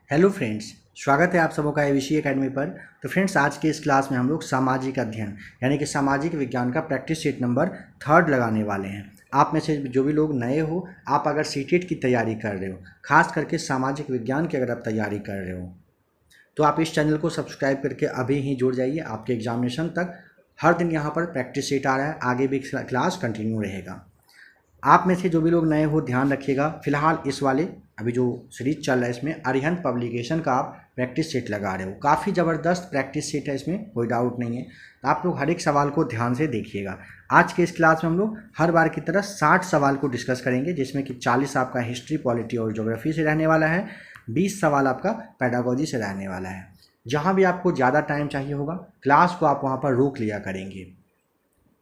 Hello friends, स्वागत है आप सबों का एबीसी एकेडमी पर। तो फ्रेंड्स, आज के इस क्लास में हम लोग सामाजिक अध्ययन यानी कि सामाजिक विज्ञान का प्रैक्टिस सेट नंबर 3 लगाने वाले हैं। आप में से जो भी लोग नए हो, आप अगर सीटेट की तैयारी कर रहे हो, खास करके सामाजिक विज्ञान की अगर आप तैयारी कर रहे हो, तो आप इस चैनल को सब्सक्राइब करके अभी ही जुड़ जाइए। आपके एग्जामिनेशन तक हर दिन यहाँ पर प्रैक्टिस सेट आ रहा है, आगे भी क्लास कंटिन्यू रहेगा। आप में से जो भी लोग नए हो, ध्यान रखिएगा। फिलहाल इस वाले अभी जो सीरीज चल रहा है, इसमें अरिहंत पब्लिकेशन का आप प्रैक्टिस सेट लगा रहे हो। काफ़ी ज़बरदस्त प्रैक्टिस सेट है, इसमें कोई डाउट नहीं है। तो आप लोग हर एक सवाल को ध्यान से देखिएगा। आज के इस क्लास में हम लोग हर बार की तरह 60 सवाल को डिस्कस करेंगे, जिसमें कि 40 आपका हिस्ट्री, पॉलिटी और ज्योग्राफी से रहने वाला है, 20 सवाल आपका पेडागोजी से रहने वाला है। जहाँ भी आपको ज़्यादा टाइम चाहिए होगा, क्लास को आप वहाँ पर रोक लिया करेंगे।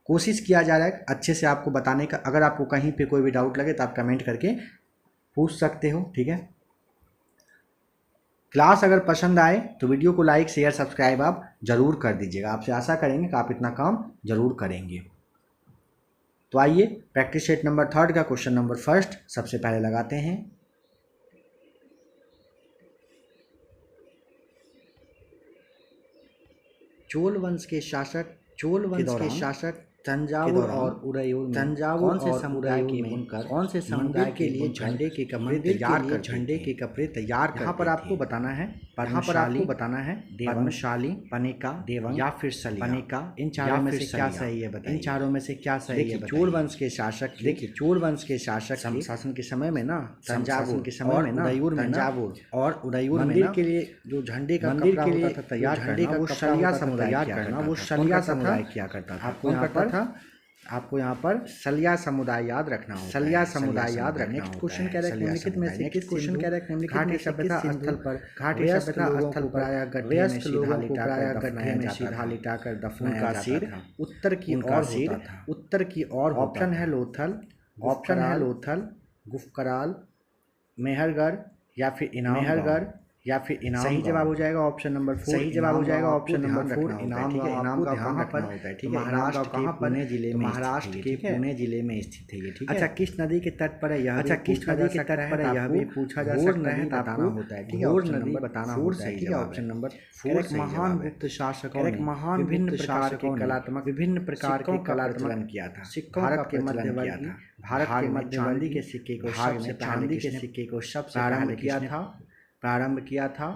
कोशिश किया जा रहा है अच्छे से आपको बताने का। अगर आपको कहीं पे कोई भी डाउट लगे तो आप कमेंट करके पूछ सकते हो, ठीक है। क्लास अगर पसंद आए तो वीडियो को लाइक, शेयर, सब्सक्राइब आप ज़रूर कर दीजिएगा। आपसे आशा करेंगे कि आप इतना काम ज़रूर करेंगे। तो आइए प्रैक्टिस सेट नंबर 3 का क्वेश्चन नंबर फर्स्ट सबसे पहले लगाते हैं। चोल वंश के शासक तंजावुर और उदयपुर कौन से समुदाय के लिए झंडे के कपड़े तैयार कर। यहाँ पर आपको बताना है पद्मशाली, पनिका, देवंग या फिर सलिया। इन चारों में से क्या सही है बताइए। चोल वंश के शासक शासन के समय में ना तंजावुर और उदयपुर मंदिर के लिए जो झंडे का कपड़ा होता था तैयार करना, वो सलिया समुदाय किया करता था। आपको यहाँ पर सलिया समुदाय याद रखना होगा। नेक्स्ट क्वेश्चन कह रहा है निम्नलिखित में से किस क्वेश्चन कह रहा है घाटी सभ्यता स्थल पर वयस्क लोगों को प्रायः गड्ढे में सीधा लिटाकर दफनाया जाता था। उत्तर की ओर ऑप्शन है लोथल, गुफकराल, मेहरगढ़ या फिर इनाम। सही जवाब हो जाएगा ऑप्शन नंबर 4। इनाम का ध्यान रखना होता है, ठीक है। महाराष्ट्र के पुणे जिले में स्थित है ये, ठीक है। अच्छा, किस नदी के तट पर है यह भी पूछा जा सकता है, बताना होता है, ठीक है। ऑप्शन नंबर बताना होता है, ठीक है। ऑप्शन नंबर 4 महान गुप्त शासकों ने विभिन्न प्रकार के कलात्मक किया था। भारत के मध्यवर्ती चांदी के सिक्के को सबसे प्रारंभ किया था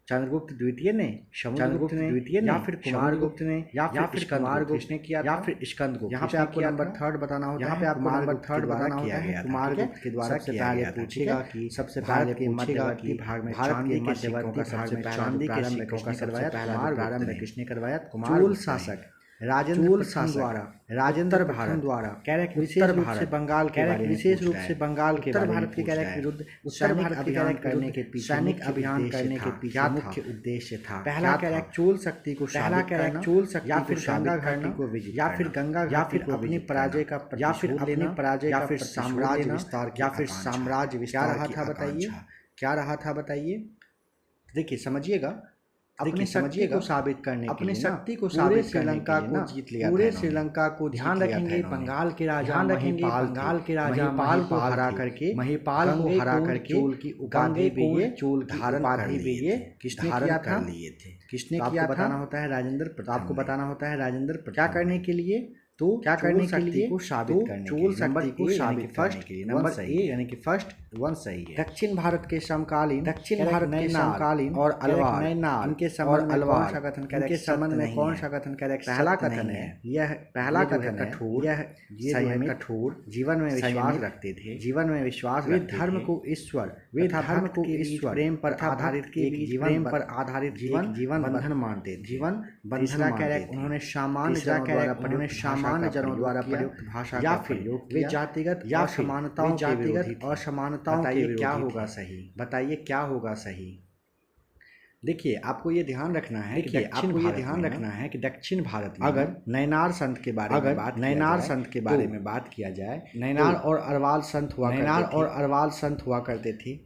चंद्रगुप्त द्वितीय ने, या फिर कुमारगुप्त ने, या फिर कुमारगुप्त ने किया, या फिर स्कंदगुप्त। यहाँ पे आपको नंबर 3 बताना होता है। कुमारगुप्त के द्वारा किया गया था, ठीक है। सबसे पहले के मध्यवर्ती भाग में चांदी के सिक्कों का प्रारंभ किसने करवाया? चोल शासक राजेंद्र प्रथम द्वारा विशेष रूप से बंगाल के भारत के विरुद्ध सैनिक अभियान करने के पीछे मुख्य उद्देश्य था। पहला कैरेक्ट चोल शक्ति को या फिर गंगा घाटी को विजिट, या फिर अपनी पराजय का, या फिर साम्राज्य विस्तार, क्या रहा था बताइए। देखिए, समझिएगा, अपनी शक्ति को साबित करने के लिए पूरे श्रीलंका को जीत लिया, पूरे श्रीलंका को ध्यान रखेंगे। बंगाल के राजा महिपाल को हरा करके चोल की उपाधि भी ये धारण कर लिए थे। किसने किया था? बताना होता है राजेंद्र प्रताप। आपको बताना होता है राजेंद्र प्रताप। क्या करने के लिए? को साबित करने चोल शक्ति को साबित करने के लिए नंबर ए यानी कि फर्स्ट 1 सही है। दक्षिण भारत के समकालीन और अलवार, इनके संबंध में कौन सा कथन करेक्ट? पहला कथन है कठोर, जीवन में विश्वास रखते थे। वे धर्म को ईश्वर प्रेम पर आधारित जीवन बंधन मानते थे। उन्होंने सामान्य जनों द्वारा प्रयुक्त भाषा या फिर वे जातिगत असमानताओं बताइए क्या होगा सही? देखिए, आपको ये ध्यान रखना है कि दक्षिण भारत में अगर नैनार संत के बारे में बात किया जाए, नैनार और अरवाल संत हुआ करते थे।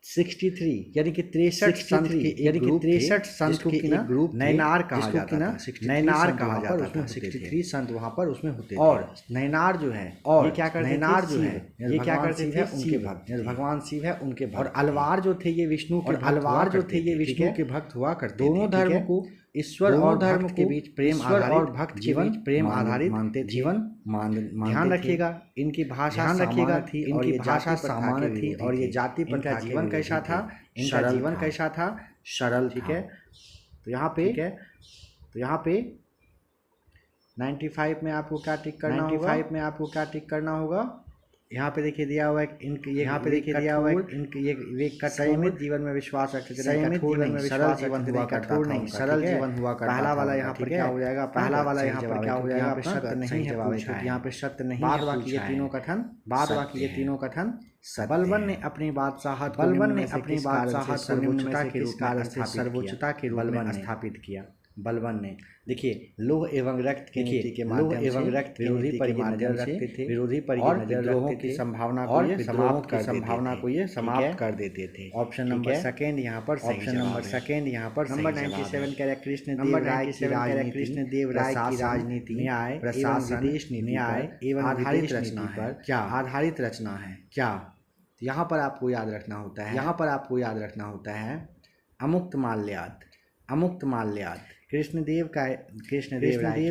63 यानी कि 63 संत के यानी कि 63 संत के एक ग्रुप नैनार कहा जाता था, नैनार कहा जाता था। 63 संत वहाँ पर उसमें होते थे। और नैनार जो है और ये क्या करते थे, नैनार जो है ये क्या करते थे, उनके भक्त, भगवान शिव है उनके भक्त। और अलवार जो थे ये विष्णु के, और अलवार जो थे ये विष्णु के भक्त हुआ करते। दोनों धर्म को ईश्वर और धर्म के बीच प्रेम आधारित और भक्त के बीच प्रेम आधारित मानते थे, जीवन ध्यान रखिएगा। इनकी भाषा ध्यान रखिएगा थी, इनकी भाषा सामान्य थी, और ये जाति पर इनका जीवन कैसा था, इनका जीवन कैसा था, सरल। ठीक है, तो यहाँ पे ठीक है, तो यहाँ पे 95 में आपको क्या टिक करना होगा, 95 में आपको क्या टिक करना होगा। यहाँ पे देखिए दिया हुआ है इनके, यहाँ पे देखिए दिया हुआ है इनके ये संयमित जीवन में विश्वास रखते थे, संयमित जीवन में सरल जीवन हुआ करता था, सरल जीवन हुआ करता था। पहला वाला यहाँ पर क्या हो जाएगा, पहला वाला यहाँ पर क्या हो जाएगा, यहाँ पे सत्य नहीं है, क्योंकि यहाँ पे सत्य नहीं है। बाद बाकी ये तीनों कथन, बाद बाकी ये तीनों कथन। बलबन ने अपनी बादशाहत, बलबन ने अपनी बादशाहत सर्वोच्चता के रूप में, सर्वोच्चता के रूप में स्थापित किया। बलबन ने देखिए लोह एवं रक्त की नीति के माध्यम से एवं रक्त विरोधी पर नजर रखते थे, विरोधी पर नजर रखते थे, संभावना को ये समाप्त कर संभावना को ये समाप्त कर देते थे। ऑप्शन नंबर सेकंड यहाँ पर, ऑप्शन नंबर सेकंड यहाँ पर। नंबर 97 कह रहा कृष्णदेव राय की राजनीति, कृष्णदेव राय की राजनीति, न्याय, प्रशासन, विदेश नीति, न्याय एवं आधारित रचना पर क्या आधारित रचना है क्या। यहाँ पर आपको याद रखना होता है, यहाँ पर आपको याद रखना होता है अमुक्त माल्याद, अमुक्त माल्याद। कृष्णदेव का राय की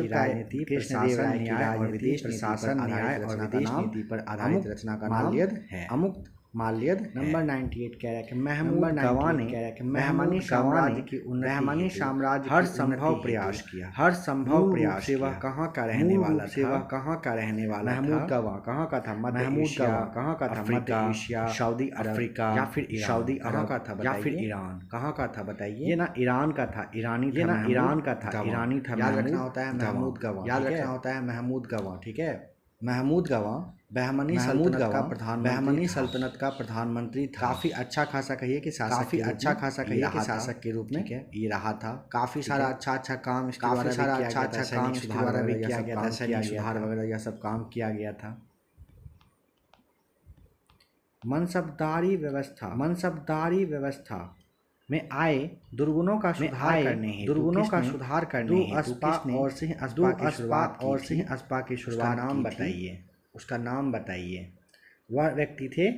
राजनीति, कृष्णदेव राय की न्याय और विदेश प्रशासन, न्याय और विदेश नीति पर आधारित रचना का नाम है अमुक्त माल्यद। नंबर 98 कह रहा है कि महमूद गवाह ने महमनी साम्राज्य की उन्नति, महमनी साम्राज्य हर संभव प्रयास किया, हर संभव प्रयास से वह कहाँ का रहने वाला था, वह कहाँ का रहने वाला था। महमूद गवाह कहाँ का था, महमूद गवाह कहाँ का था, मध्य एशिया, सऊदी अफ्रीका या फिर सऊदी अरब का था या फिर ईरान, कहाँ का था बताइए। ये ना ईरान का था, ईरानी, ये ना ईरान का था, ईरानी था। याद रखना होता है महमूद गवाह, याद रखना होता है महमूद गवाह। ठीक है, महमूद गवाह बहमनी सल्तनत का प्रधान, बहमनी सल्तनत का प्रधानमंत्री था। काफ़ी अच्छा खासा कहिए कि शासक, काफ़ी अच्छा खासा कहिए कि शासक के रूप में ये रहा था। काफ़ी सारा अच्छा अच्छा काम, काफ़ी सारा अच्छा अच्छा काम सुधार भी किया गया था, सैनिक सुधार वगैरह यह सब काम किया गया था। मनसबदारी व्यवस्था, मनसबदारी व्यवस्था में आए दुर्गुणों का सुधार करने हेतु, दुर्गुणों का सुधार करने हेतु और सिंह अस्पा की शुरुआत नाम बताइए, उसका नाम बताइए। वह व्यक्ति थे,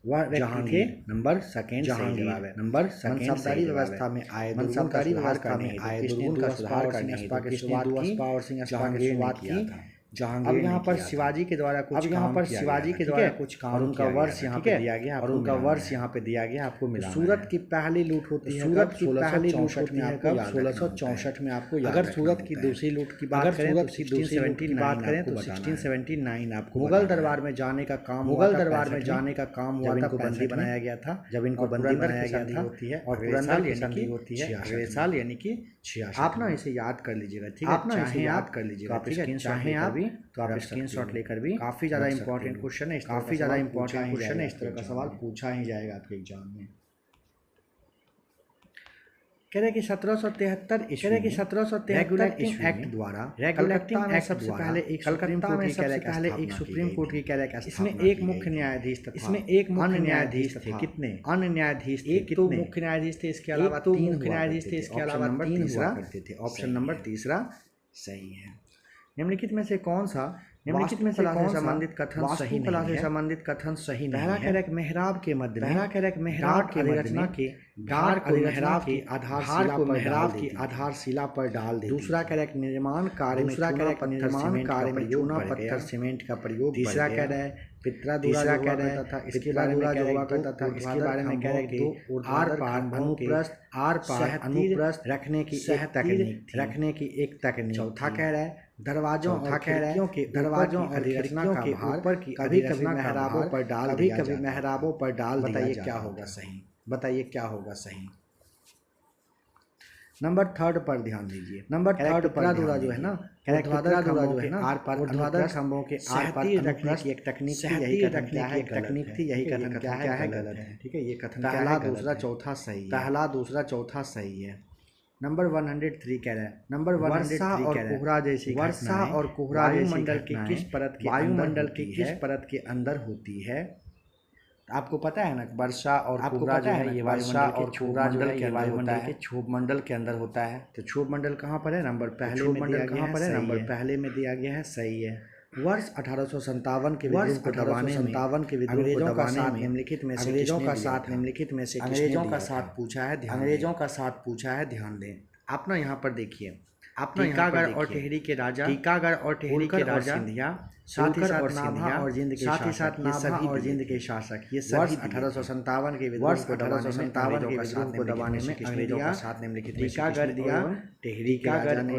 वह व्यक्ति थे। नंबर सेकंड जवाब है, नंबर सेकंड। मनसबदारी व्यवस्था में आए, मनसबदारी व्यवस्था में आए दुर्गुण का सुधार करने हेतु किसने शुरुआत की था, जहांगीर। अब यहाँ पर शिवाजी के द्वारा कुछ, अब यहाँ पर शिवाजी के द्वारा कुछ काम, और उनका वर्ष यहाँ पे दिया गया, और उनका वर्ष यहाँ पे दिया गया आपको मिला। सूरत की पहली लूट होती है, सूरत की पहली लूट होती है कब, 1664 में आपको। अगर सूरत की दूसरी लूट की बात करें, सूरत की दूसरी लूट की बात करें तो 1679 आपको। मुगल दरबार में जाने का काम, मुगल दरबार में जाने का काम हुआ था, बंदी बनाया गया था, जब इनको बंदी बनाया गया था होती है, और पुरंदर की संधि होती है अगले साल यानी कि 86। आप ना इसे याद कर लीजिएगा, ठीक है, आप ना इसे याद कर लीजिएगा, चाहे आप तो आप स्क्रीनशॉट लेकर भी। काफ़ी ज़्यादा इंपॉर्टेंट क्वेश्चन है, काफ़ी ज़्यादा इंपॉर्टेंट क्वेश्चन है, इस तरह का सवाल पूछा ही जाएगा आपके एग्जाम में। कह रहे कि 1773 रेगुलेटिंग एक्ट द्वारा, रेगुलेटिंग एक्ट सबसे पहले एक कलकत्ता में सबसे पहले एक सुप्रीम कोर्ट की कैरेक्टर, इसमें एक मुख्य न्यायाधीश था, इसमें एक मुख्य न्यायाधीश थे। कितने अन्य न्यायाधीश थे, एक तो मुख्य न्यायाधीश थे, इसके अलावा 3 मुख्य न्यायाधीश थे, इसके अलावा 3 हुआ करते थे। ऑप्शन नंबर तीसरा सही है। निम्नलिखित में से कौन सा, निम्नलिखित में से कौन सा संबंधित कथन सही नहीं है, संबंधित कथन सही नहीं है। पहला कह रहा है मेहराब के मध्य, पहला कह रहा है मेहराब के रचना के डार को मेहराब की आधारशिला पर, मेहराब की आधारशिला पर डाल दे। दूसरा कह रहा है निर्माण कार्य में, दूसरा कह रहा है निर्माण कार्य में चूना पत्थर सीमेंट का प्रयोग। तीसरा कह रहा है पितरा दूसरा कह रहा था, इसके बारे में क्या करता था, इसके बारे में कह रहे कि आर पार अनुप्रस्थ, आर पार अनुप्रस्थ रखने की एक तकनीक, रखने की एक तकनीक। चौथा कह रहा है दरवाजों और खिड़कियों के दरवाजों और खिड़कियों के ऊपर की कभी कभी मेहराबों पर डाल, कभी कभी मेहराबों पर डाल। बताइए क्या होगा सही, बताइए क्या होगा सही। नंबर 3 पर ध्यान दीजिए, नंबर 3 पर जो है ना, ऊर्ध्वाधर जो है ना, आर पार ऊर्ध्वाधर खंभों के आर पार रखने की एक तकनीक थी, यही रखने की एक तकनीक थी, यही कथन क्या है गलत है। ठीक है, ये कथन पहला दूसरा चौथा सही है, पहला दूसरा चौथा सही है। नंबर 103 कह रहा है, नंबर 103 और कोहरा जैसी, वर्षा और कोहरा वायुमंडल के किस परत के, वायुमंडल के किस परत के अंदर होती है। आपको पता है ना वर्षा और कोहरा जो है ये वर्षा और कोहरा जो है ये वायुमंडल के क्षोभ मंडल के अंदर होता है। तो क्षोभ मंडल कहाँ पर है? नंबर पहले में दिया गया है। नंबर पहले में दिया गया है, सही है। वर्ष 1857 के विद्रोह को दबाने में अंग्रेजों का साथ निम्नलिखित में से अंग्रेजों का साथ पूछा है, अंग्रेजों का साथ पूछा है, ध्यान दें। आप ना यहाँ पर देखिए, टीकागढ़ और टिहरी के राजा, सिंधिया, साथ ही साथ नाभा और जिंद के शासक, ये सभी 1857 के विद्रोह को दबाने में अंग्रेजों का साथ निम्नलिखित में टीकागढ़ दिया, टिहरी के राजा ने,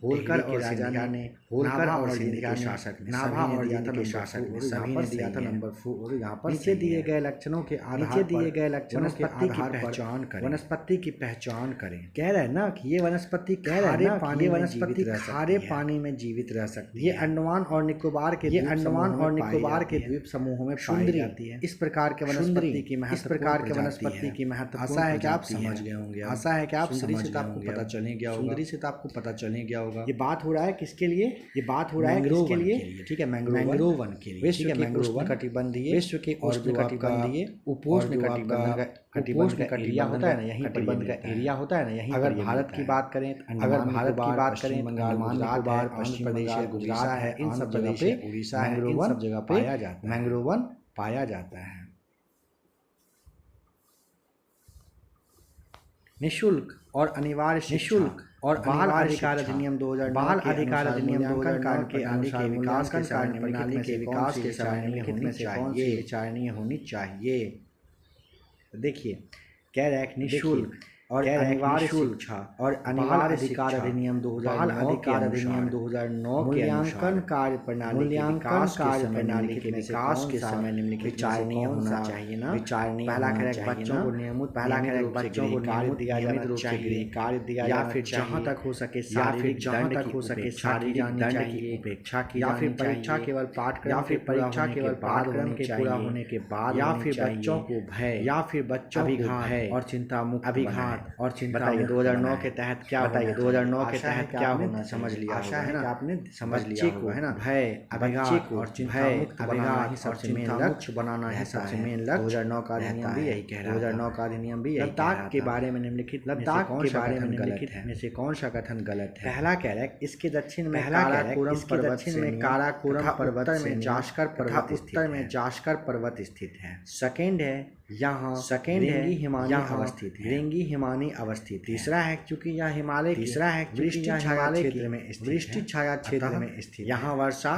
होलकर और सिंधिया ने, होलकर और जिंद के शासक ने, नाभा और जिंद के शासक ने, सभी ने दिया था नंबर 4। यहाँ पर नीचे दिए गए लक्षणों के आधार पर पहचान करें, वनस्पति की पहचान करें। कह रहे हैं ना कि ये वनस्पति खारे पानी में जीवित रह सकती है। ये अंडमान और निकोबार के द्वीप समूहों में पाई जाती है। इस प्रकार के वनस्पति की महत्व आशा है कि आप समझ गए होंगे। आशा है कि आप समझ गए होंगे। पता चल गया होगा, सुंदरी से तो आपको पता चल गया होगा। ये बात हो रहा है किसके लिए? ये बात हो रहा है किसके लिए? ठीक है, मैंग्रोव वन के लिए। विश्व के उष्णकटिबंधीय, विश्व के उष्णकटिबंधीय कटिबंध का एरिया होता है ना, यहीं कटिबंध का एरिया होता है ना, यहीं। अगर भारत की बात करें, बंगाल, निकोबार, पश्चिम प्रदेश, गुजरात है, इन सब जगह पे, उड़ीसा है, इन सब जगह पे मैंग्रोव वन पाया जाता है। निःशुल्क और अनिवार्य बाल अधिकार अधिनियम 2009 के अनुसार मूल्यांकन प्रणाली के विकास के समय निम्नलिखित होनी चाहिए। देखिए, कह रहा है निःशुल्क और अनिवार्य शिक्षा और अनिवार्य अधिकार अधिनियम 2009 मूल्यांकन कार्य प्रणाली के विकास के समय निम्नलिखित विचारणीय होना चाहिए ना। पहला बच्चों को नियमित कार्य दिया जाना चाहिए, कार्य दिया या फिर जहाँ तक हो सके शारीरिक दंड की उपेक्षा की, या फिर परीक्षा केवल पाठ्यक्रम के पूरा होने के बाद, या फिर बच्चों को भय, या फिर बच्चों भय और चिंता मुक्त अभिघात और चिंता। बताइए 2009 के तहत क्या, बताइए 2009 के तहत क्या होना समझ लिया। आशा है ना आपने समझ लिया को, है ना। भय, अभिघात और चिंता मुक्त बनाना ही सबसे मेन लक्ष्य बनाना है, सबसे मेन लक्ष्य। 2009 का अधिनियम भी यही कह रहा है। 2009 का अधिनियम भी यही। लद्दाख के बारे में निम्नलिखित में से कौन सा कथन गलत है? पहला कह रहा है इसके दक्षिण में काराकोरम पर्वत में जास्कर पर्वत स्थित है। सेकंड है यहाँ रेंगी हिमानी अवस्थित। तीसरा है क्योंकि यह हिमालय वृष्टि छाया क्षेत्र में स्थित। यहाँ वर्षा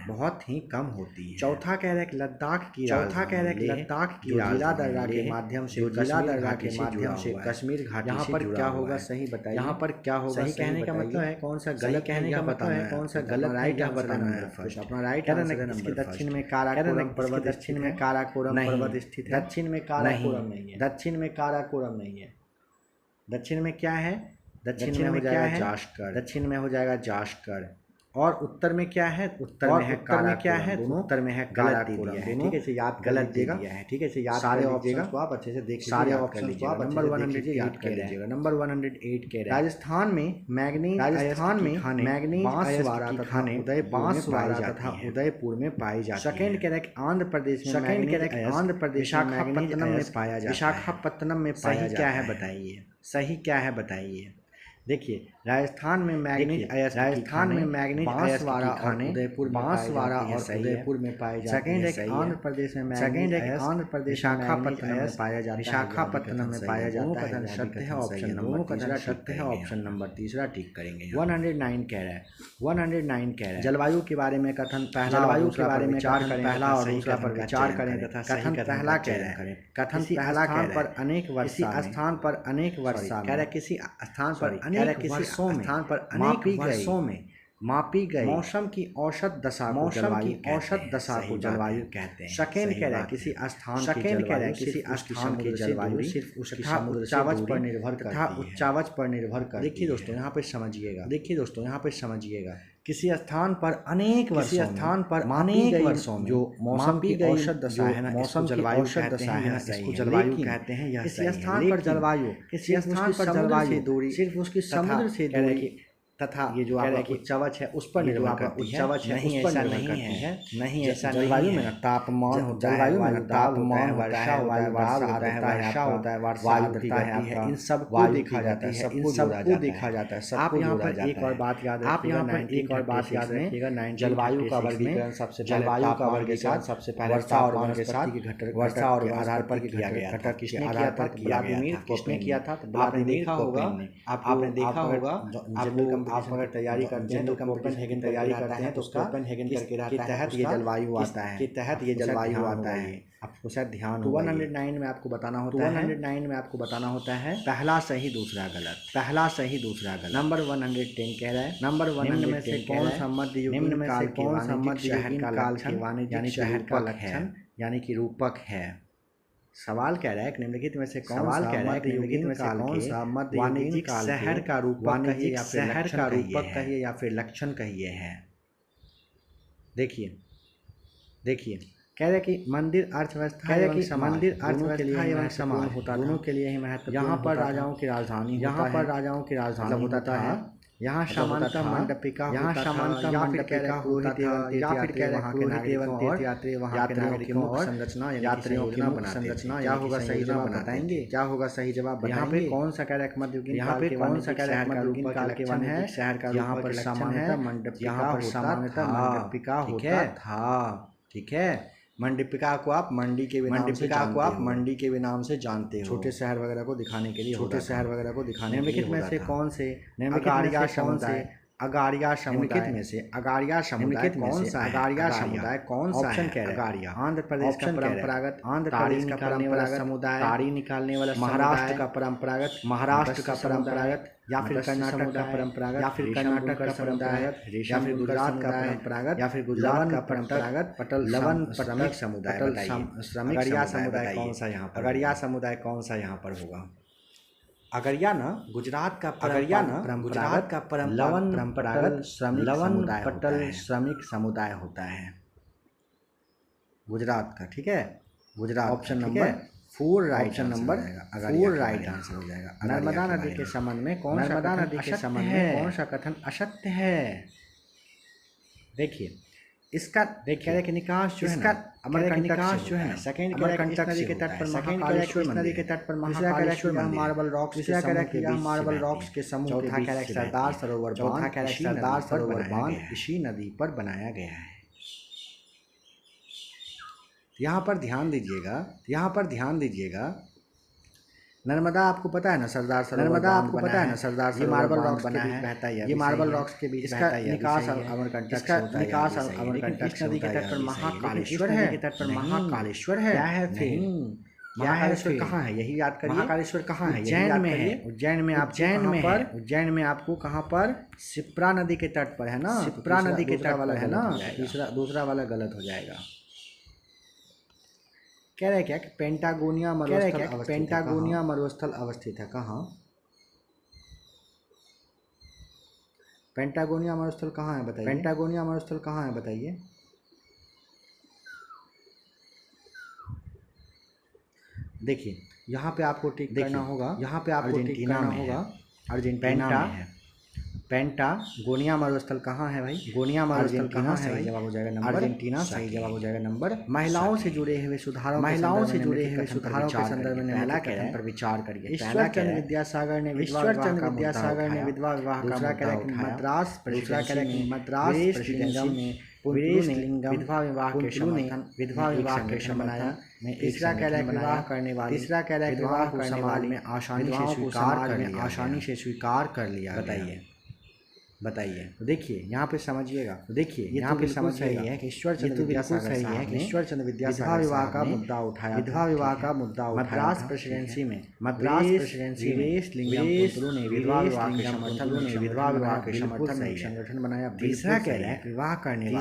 बहुत ही कम होती है। चौथा कह रहे लद्दाख की जिला दर्रा के माध्यम से कश्मीर घाटी। यहाँ पर क्या होगा सही बताइए। यहाँ पर क्या होगा सही कहने का मतलब है कौन सा गलत कहने का मतलब है कौन सा गलत, राइट बताना है। अपना राइट आंसर। इसके दक्षिण में काराकोरम पर्वत, दक्षिण में काराकोरम पर्वत स्थित है। दक्षिण में काराकोरम नहीं है। दक्षिण में काराकोरम नहीं है। दक्षिण में क्या है? दक्षिण में हो जाएगा जास्कर। दक्षिण में हो जाएगा जास्कर। और उत्तर में क्या है? उत्तर में है काराकोरम। उत्तर में है काराकोरम। ठीक है, याद गलत दिया है। ठीक है, याद सारे ऑप्शन को आप अच्छे से देख लीजिए, सारे ऑप्शन को आप नंबर 108 याद कर लीजिएगा। नंबर 108 कह रहे हैं राजस्थान में मैग्नीज बांसवाड़ा तथा उदयपुर में पाई जाती है। सेकंड कह रहे हैं आंध्र प्रदेश में विशाखापत्तनम में पाया जाता है। सही क्या है बताइए। देखिए, राजस्थान में मैग्नीज बांसवाड़ा और उदयपुर में पाए जाते हैं। सेकंड है आंध्र प्रदेश में विशाखापत्तनम में पाया जाता है। सत्य है ऑप्शन नंबर, सत्य है ऑप्शन नंबर तीसरा ठीक करेंगे। 109 कह रहा है जलवायु के बारे में कथन पहला और दूसरा पर विचार करें, पहला और दूसरा पर विचार करें तथा कथन पहला कह रहे हैं कथन स्थान पर अनेक वर्षा, स्थान पर अनेक वर्षा कह रहे किसी स्थान पर अनेक स्थान पर अनेक वर्षों में मापी गई मौसम की औसत दशा को जलवायु कहते हैं। सेकंड कह रहा है किसी स्थान की जलवायु सिर्फ उसकी उच्चावच पर निर्भर करती है। देखिए दोस्तों यहाँ पे समझिएगा, किसी स्थान पर अनेक वर्षों में जो मौसम की औसत दशा है ना, मौसम जलवायु इसको जलवायु कहते हैं। किसी स्थान पर जलवायु सिर्फ उसकी समुद्र से दूरी तथा ये जो आपका उच्चावच है उस पर निर्भर करती है। नहीं, ऐसा नहीं है, नहीं ऐसा जलवायु में तापमान होता है, जलवायु में तापमान वर्षा होता है, वर्षा होता है, वायु है, इन सब को देखा जाता है, इन सबको देखा जाता है। आप यहाँ पर एक और बात याद रखिएगा, जलवायु का वर्गीकरण सबसे जलवायु का वर्गीकरण सबसे पहले वर्षा और वन के साथ वर्षा और आधार पर किया गया था। किसने किया था? किसने किया था? आपने देखा होगा, आपने देखा होगा, आप अगर तैयारी करते हैं तो कोपेनहेगन तैयारी करते हैं तो उसका कोपेनहेगन करके रहता है, तहत ये जलवायु आता है, के तहत ये जलवायु आता है। आपको शायद ध्यान हो 109 में आपको बताना होता है, 109 में आपको बताना होता है पहला सही दूसरा गलत, पहला सही दूसरा गलत। नंबर 110 कह रहा है, नंबर 110 में से कौन सा मध्ययुगीन काल के वाणिज्यिक शहर का लक्षण यानी कि रूपक है। सवाल कह रहा है निम्नलिखित में से कौन सा मध्ययुगीन काल के वाणिज्यिक शहर का रूपक कहिए या फिर शहर का रूपक कहिए या फिर लक्षण कहिए है। देखिए कह रहे कि मंदिर अर्थव्यवस्था एवं समाज होता दोनों के लिए ही महत्वपूर्ण। यहाँ पर राजाओं की राजधानी होता है, यहाँ समानता मंडपिका, यहाँ समानता मंडपिका होता था, या फिर कह रहे पुरोहित यात्री वहाँ के नागरिकों और संरचना यात्रियों की मुख्य संरचना। क्या होगा सही जवाब बताएंगे? क्या होगा सही जवाब? यहाँ पे कौन सा कह रहा है मध्ययुगीन, यहाँ पे कौन सा कह रहा है मध्ययुगीन काल के वन है, शहर का यहाँ पर समानता मंडप, यहाँ पर समानता मंडपिका होता था। ठीक है, मंडपिका को आप मंडी के भी नाम से जानते हो, छोटे शहर वगैरह को दिखाने के लिए, छोटे शहर वगैरह को दिखाने के लिए। निम्नलिखित में से कौन से अगारिया समुदाय में से अगारिया समुदाय कौन सा है? ऑप्शन कह रहे हैं आंध्र प्रदेश का परंपरागत, आंध्र प्रदेश का परंपरागत समुदाय, ताड़ी निकालने वाला महाराष्ट्र का परंपरागत, या फिर कर्नाटक का परंपरागत, या फिर कर्नाटक का परंपरागत, या फिर गुजरात का परंपरागत, या फिर गुजरात का परंपरागत पटल लवन श्रमिक समुदाय। अगरिया समुदाय कौन सा यहाँ पर? अगरिया समुदाय कौन सा यहाँ पर होगा? अगरिया ना गुजरात का परंपरागत श्रमिक समुदाय होता है गुजरात का। ठीक है, Gujarat. Option number 4 right answer हो जाएगा। नर्मदा नदी के संबंध में कौन सा कथन असत्य है? देखिए इसका देखिए कि निकास जो है ना, अमरकंटक जो है, सेकंड अमरकंटक नदी के तट पर महाकालेश्वर मार्बल रॉक्स, दूसरा कैरेक्टर मार्बल रॉक्स के समूह, चौथा कैरेक्टर सरदार सरोवर बांध इसी नदी पर बनाया गया है। यहाँ पर ध्यान दीजिएगा, नर्मदा आपको पता है ना, सरदार सरोवर, ये मार्बल रॉक्स बना है, ये मार्बल रॉक्स के बीच इसका निकास अमरकंटक से होता है, इस नदी के तट पर महाकालेश्वर है, महाकालेश्वर है। क्या है फिर? महाकालेश्वर कहाँ है? यही याद करिए। महाकालेश्वर कहाँ है? उज्जैन में है। उज्जैन में आपको कहाँ पर? शिप्रा नदी के तट पर है ना, शिप्रा नदी के तट वाला है ना, दूसरा वाला गलत हो जाएगा। कह रहे क्या कि पेंटागोनिया मरुस्थल अवस्थित है। कहाँ? पेंटागोनिया मरुस्थल कहाँ है बताइए? देखिए यहाँ पे आपको टिक करना होगा, अर्जेंटीना में है। पेंटागोनिया मरुस्थल कहाँ है भाई? गोनिया मरुस्थल कहाँ है? सही जवाब हो जाएगा नंबर अर्जेंटीना। सही जवाब हो जाएगा नंबर। महिलाओं से जुड़े हुए सुधारों के संदर्भ में पहला कथन पर विचार करिए। ईश्वरचंद्र विद्यासागर ने विधवा विवाह का मद्रास प्रेसिडेंसी में विधवा विवाह के समर्थन बनाया। तीसरा कह रहा है विवाह करने वाले में आसानी से स्वीकार कर लिया। बताइए तो देखिए यहाँ पे समझिएगा, यहाँ पे समझ सही है कि ईश्वरचंद्र विद्यासागर विवाह का मुद्दा उठाया, मद्रास प्रेसिडेंसी में विधवा विवाह के समर्थन में संगठन बनाया। तीसरा कह रहा है विवाह करने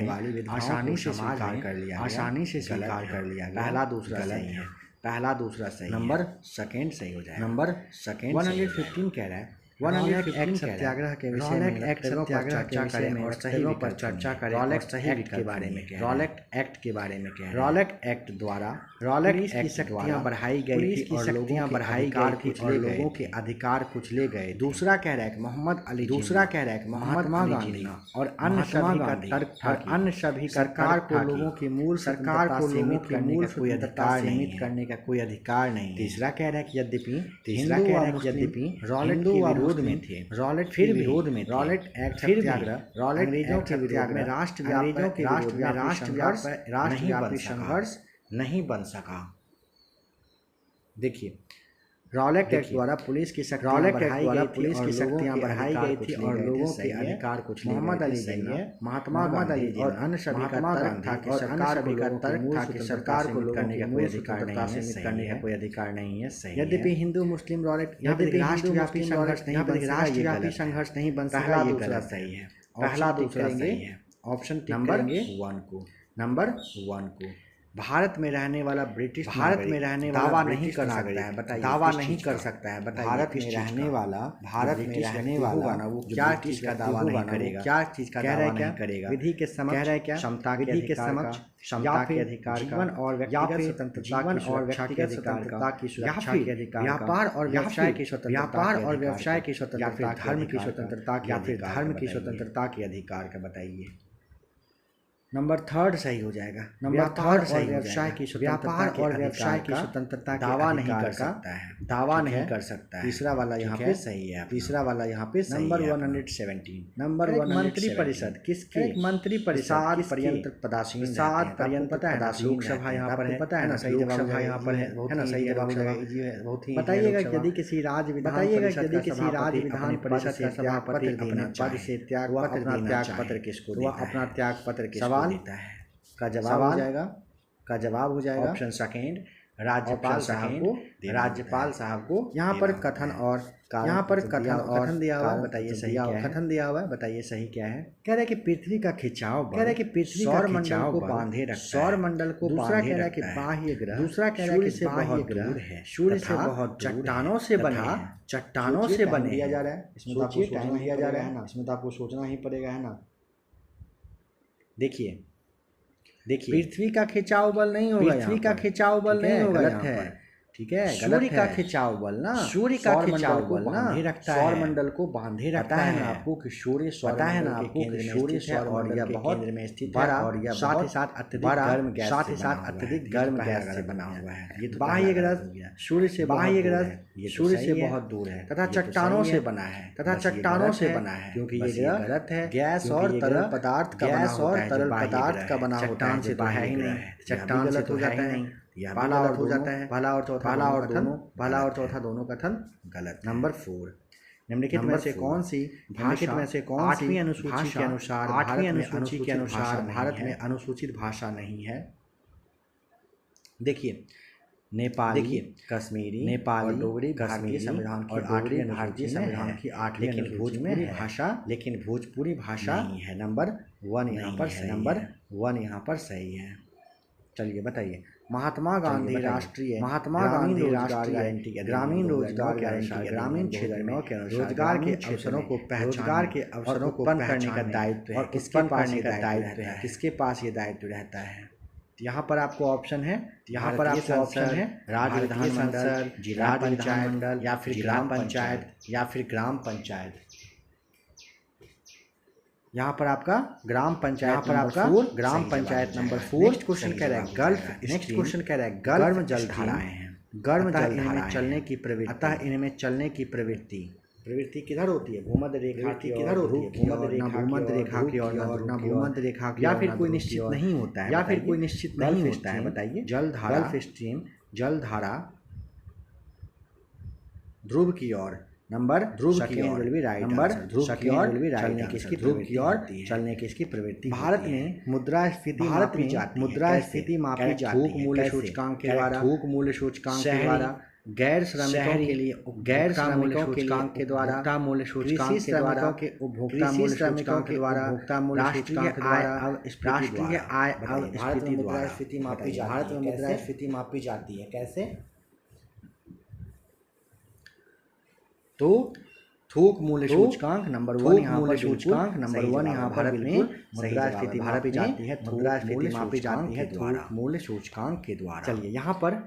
वाली आसानी से स्वीकार कर लिया। पहला दूसरा सही, नंबर सेकंड सही हो जाएगा। नंबर 115 कह रहा है रॉलेट एक्ट सत्याग्रह के विषय में एक्ट सत्याग्रह के विषय में और सही पर चर्चा करें। रॉलेट एक्ट के बारे में क्या है? रॉलेट एक्ट के बारे में क्या है? रॉलेट एक्ट द्वारा रॉलेट की शक्तियां बढ़ाई गई थी और लोगों बढ़ाई गई थी और लोगों के अधिकार कुचले गए। दूसरा कह रहा है मोहम्मद अली, दूसरा कह रहा है महात्मा गांधी और अन्य सभी का तर्क था और अन्य सभी सरकार को लोगों की मूल सरकार को सीमित करने का कोई अधिकार सीमित करने का कोई अधिकार नहीं। तीसरा कह रहा है कि यद्यपि तीसरा कह रहा है कि यद्यपि रॉलेट के विरोध में थे, रॉलेट फिर विरोध में रॉलेट एक्ट सत्याग्रह रॉलेट अंग्रेजों के विरोध में राष्ट्रव्यापी संघर्ष नहीं बन सका। देखिए रॉलेट एक्ट द्वारा पुलिस की शक्तियां बढ़ाई गई थी और लोगों के अधिकार कुछ मोहम्मद अली जिन्ना महात्मा गांधी और अन्य सभी का तर्क था कि सरकार को सरकार को करने का कोई अधिकार नहीं है, सीमित करने का कोई अधिकार नहीं है। सही यद्यपि हिंदू मुस्लिम रॉलेट यद्यपि राष्ट्रव्यापी संघर्ष नहीं बन सका, ये गलत सही है। पहला दूसरा सही है। ऑप्शन नंबर 1 को भारत में रहने वाला ब्रिटिश भारत में रहने वाला दावा नहीं कर सकता है, बताइए दावा नहीं कर सकता है, बताइए भारत में रहने वाला वो क्या चीज का दावा नहीं करेगा, क्या चीज का दावा नहीं करेगा? विधि के समक्ष कह रहा है क्या? क्षमता विधि के समक्ष क्षमता के अधिकार का जीवन और व्यक्तिगत स्वतंत्रता की सुरक्षा के अधिकार, व्यापार और व्यवसाय की स्वतंत्रता, धर्म की स्वतंत्रता या फिर धर्म की स्वतंत्रता के अधिकार का बताइए। नंबर 3 सही हो जाएगा। नंबर 3 सही व्यवसाय की स्वतंत्रता दावा नहीं कर सकता है, दावा नहीं कर सकता है। तीसरा वाला यहाँ पे सही है, तीसरा वाला यहाँ पे नंबर 117 नंबर 1 मंत्री परिषद किसके? मंत्री परिषद पर्यंत पदासीन पता है, लोकसभा यहाँ पर है, पता है ना? सही जवाब यहाँ पर है ना? सही जवाब बहुत ही बताइएगा यदि किसी राज्य विधान परिषद का सभापति अपने पद से त्याग पत्र किसको देता है? अपना त्याग पत्र किसको देता है? का जवाब हो जाएगा ऑप्शन सेकंड राज्यपाल साहब को। यहाँ पर कथन और कथन दिया हुआ है, बताइए सही क्या है? कथन दिया हुआ है, बताइए सही क्या है? कह रहा है कि पृथ्वी का खिंचाव, कह रहा है कि पृथ्वी सौर मंडल को बांधे रखता है, सौर मंडल को बांधे रखता है। बाह्य ग्रह, दूसरा कह रहा है कि बाह्य ग्रह है, सूर्य से बहुत चट्टानों से बने दिया जा रहा है। इसमें तो आपको सोचना दिया जा रहा है ना, इसमें तो आपको सोचना ही पड़ेगा, है ना? देखिए पृथ्वी का खिंचाव बल नहीं होगा, पृथ्वी का खिंचाव बल नहीं होगा, गलत है, ठीक है? सूर्य का खिंचाव बल ना, सूर्य का खिंचाव बल बांधे रखता है, सौर मंडल को बांधे रखता है ना आपको कि सूर्य पता है ना आपको कि सूर्य सौर मंडल के केंद्र में स्थित है और यह साथ ही साथ अत्यधिक गर्म गैस से बना हुआ है। ये तो बाह्य ग्रह सूर्य से बहुत दूर है तथा चट्टानों से बना है, क्योंकि ये गलत है। गैस और तरल पदार्थ का बना होता है, चट्टान से तो जाता है। पहला और हो जाता है, भला और चौथा दोनों कथन गलत। नंबर 4 निम्नलिखित में से कौन सी आठवीं अनुसूची के अनुसार भारत में अनुसूचित भाषा नहीं है? देखिए नेपाली, कश्मीरी, नेपाली, डोगरी भारतीय संविधान की भारतीय संविधान की 8वीं लेकिन भोजपुरी भाषा नहीं है। नंबर 1 यहाँ पर सही है। चलिए बताइए महात्मा गांधी राष्ट्रीय ग्रामीण रोजगार गारंटी ग्रामीण क्षेत्र में रोजगार के अवसरों को उत्पन्न करने का दायित्व है, किसके पास ये दायित्व रहता है? यहाँ पर आपको ऑप्शन है, राज्य विधानमंडल, जिला पंचायत या फिर ग्राम पंचायत। यहाँ पर आपका ग्राम पंचायत नंबर 4। नेक्स्ट क्वेश्चन कह रहा है गर्म जलधाराएं हैं, इनमें चलने की प्रवृत्ति किधर होती है? भूमध्य रेखा की किधर होती है? भूमध्य रेखा की और ना भूमध्य रेखा की, या फिर कोई निश्चित नहीं होता है, बताइए। जलधारा ध्रुव की ओर, नंबर ध्रुव की ओर चलने की इसकी प्रवृत्ति। भारत में मुद्रास्फीति मापी जाती है, थोक मूल्य सूचकांक के द्वारा, गैर श्रमिकों के लिए सूचकांक के द्वारा, उपभोक्ता मूल्य सूचकांक के द्वारा, राष्ट्रीय आय मुद्रास्फीति मापी जाती है। कैसे? तो थोक मूल्य सूचकांक नंबर 1 यहाँ पर सूचकांक नंबर 1 यहाँ पर भारत में मुद्रास्फीति मापी जाती है, मुद्रास्फीति मापी जाती है थोक मूल्य सूचकांक के द्वारा। चलिए यहाँ पर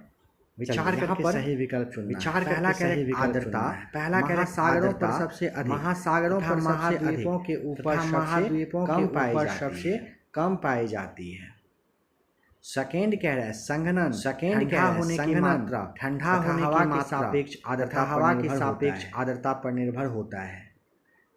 विचार करके सही विकल्प चुनना। विचार पहला करें आर्द्रता, पहला करें सागरों पर सबसे अधिक, महासागरों पर महाद्वीपों के ऊपर महाद्वीपों के ऊपर सबसे कम पाई जाती है। सेकेंड कह रहा है संघनन, सेकेंड कह होने की मात्रा, ठंडा होने की मात्रा सापेक्ष आर्द्रता, हवा की सापेक्ष आर्द्रता पर निर्भर होता है।